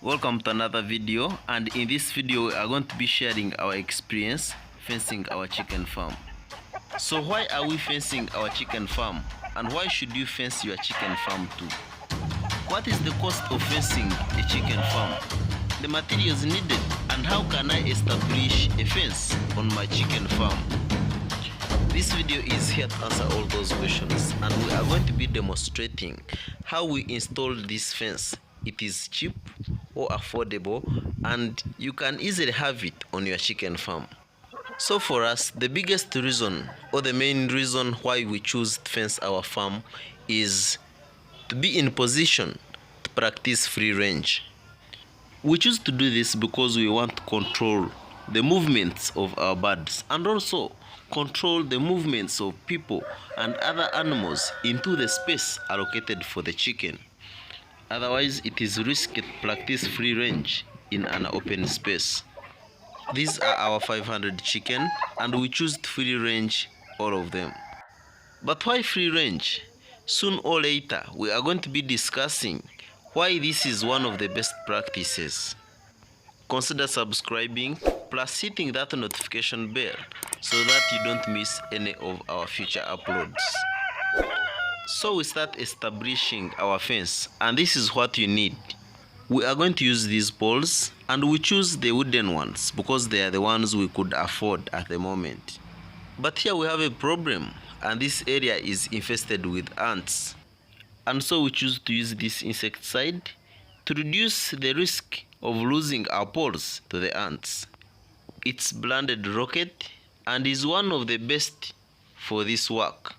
Welcome to another video, and in this video we are going to be sharing our experience fencing our chicken farm. So why are we fencing our chicken farm, and why should you fence your chicken farm too? What is the cost of fencing a chicken farm? The materials needed, and how can I establish a fence on my chicken farm? This video is here to answer all those questions, and we are going to be demonstrating how we install this fence. It is cheap or affordable, and you can easily have it on your chicken farm. So for us, the biggest reason or the main reason why we choose to fence our farm is to be in position to practice free range. We choose to do this because we want to control the movements of our birds and also control the movements of people and other animals into the space allocated for the chicken. Otherwise, it is risky to practice free range in an open space. These are our 500 chicken, and we choose to free range all of them. But why free range? Soon or later, we are going to be discussing why this is one of the best practices. Consider subscribing plus hitting that notification bell so that you don't miss any of our future uploads. So we start establishing our fence, and this is what you need. We are going to use these poles, and we choose the wooden ones because they are the ones we could afford at the moment. But here we have a problem, and this area is infested with ants. And so we choose to use this insecticide to reduce the risk of losing our poles to the ants. It's blended rocket and is one of the best for this work.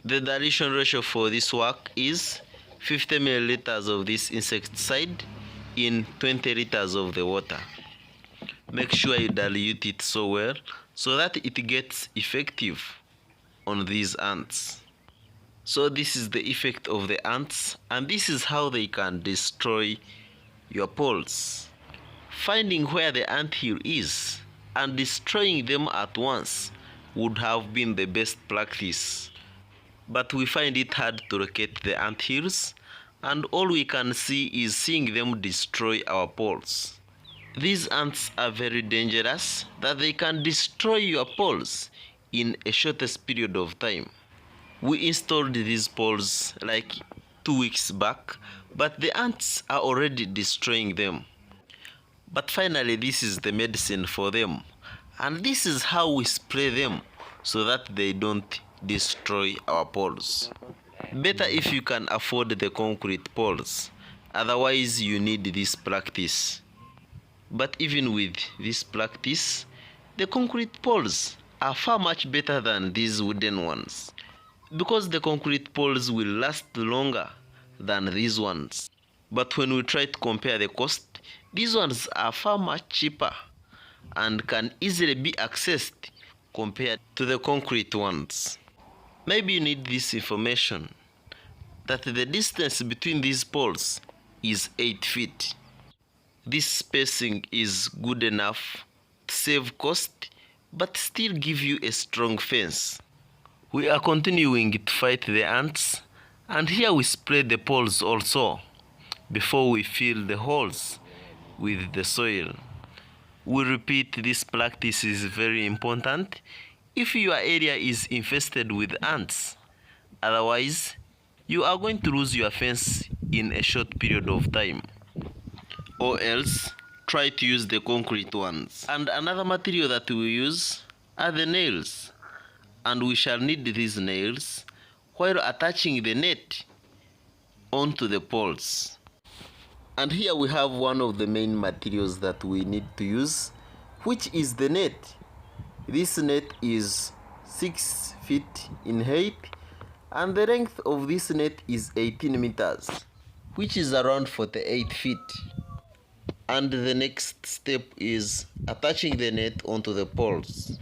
The dilution ratio for this work is 50 milliliters of this insecticide in 20 liters of the water. Make sure you dilute it so well so that it gets effective on these ants. So this is the effect of the ants, and this is how they can destroy your poles. Finding where the anthill is and destroying them at once would have been the best practice. But we find it hard to locate the anthills, and all we can see is seeing them destroy our poles. These ants are very dangerous, that they can destroy your poles in a shortest period of time. We installed these poles like 2 weeks back, but the ants are already destroying them. But finally, this is the medicine for them, and this is how we spray them so that they don't destroy our poles. Better if you can afford the concrete poles, otherwise you need this practice. But even with this practice, the concrete poles are far much better than these wooden ones, because the concrete poles will last longer than these ones. But when we try to compare the cost, these ones are far much cheaper and can easily be accessed compared to the concrete ones. Maybe you need this information, that the distance between these poles is 8 feet. This spacing is good enough to save cost, but still give you a strong fence. We are continuing to fight the ants, and here we spray the poles also, before we fill the holes with the soil. We repeat, this practice is very important if your area is infested with ants. Otherwise, you are going to lose your fence in a short period of time. Or else, try to use the concrete ones. And another material that we use are the nails. And we shall need these nails while attaching the net onto the poles. And here we have one of the main materials that we need to use, which is the net. This net is 6 feet in height, and the length of this net is 18 meters, which is around 48 feet. And the next step is attaching the net onto the poles.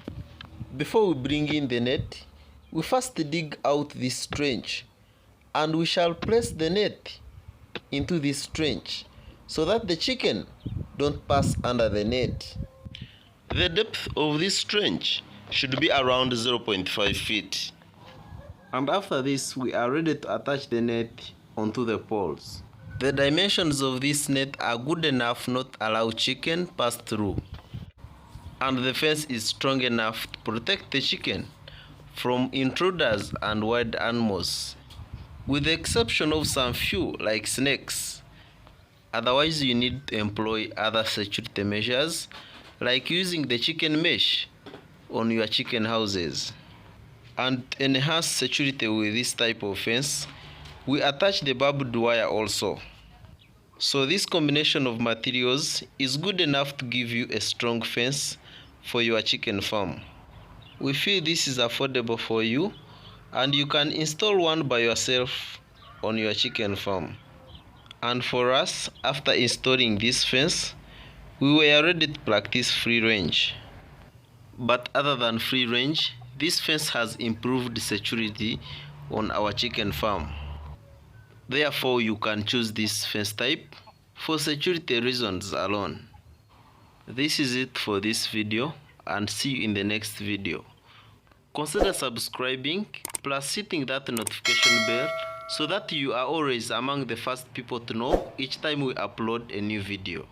Before we bring in the net, we first dig out this trench, and we shall place the net into this trench so that the chicken don't pass under the net. The depth of this trench should be around 0.5 feet. And after this, we are ready to attach the net onto the poles. The dimensions of this net are good enough not to allow chicken pass through, and the fence is strong enough to protect the chicken from intruders and wild animals, with the exception of some few like snakes. Otherwise, you need to employ other security measures like using the chicken mesh on your chicken houses. And to enhance security with this type of fence, we attach the barbed wire also. So this combination of materials is good enough to give you a strong fence for your chicken farm. We feel this is affordable for you, and you can install one by yourself on your chicken farm. And for us, after installing this fence, we were ready to practice free range. But other than free range, this fence has improved security on our chicken farm. Therefore, you can choose this fence type for security reasons alone. This is it for this video, and see you in the next video. Consider subscribing plus hitting that notification bell so that you are always among the first people to know each time we upload a new video.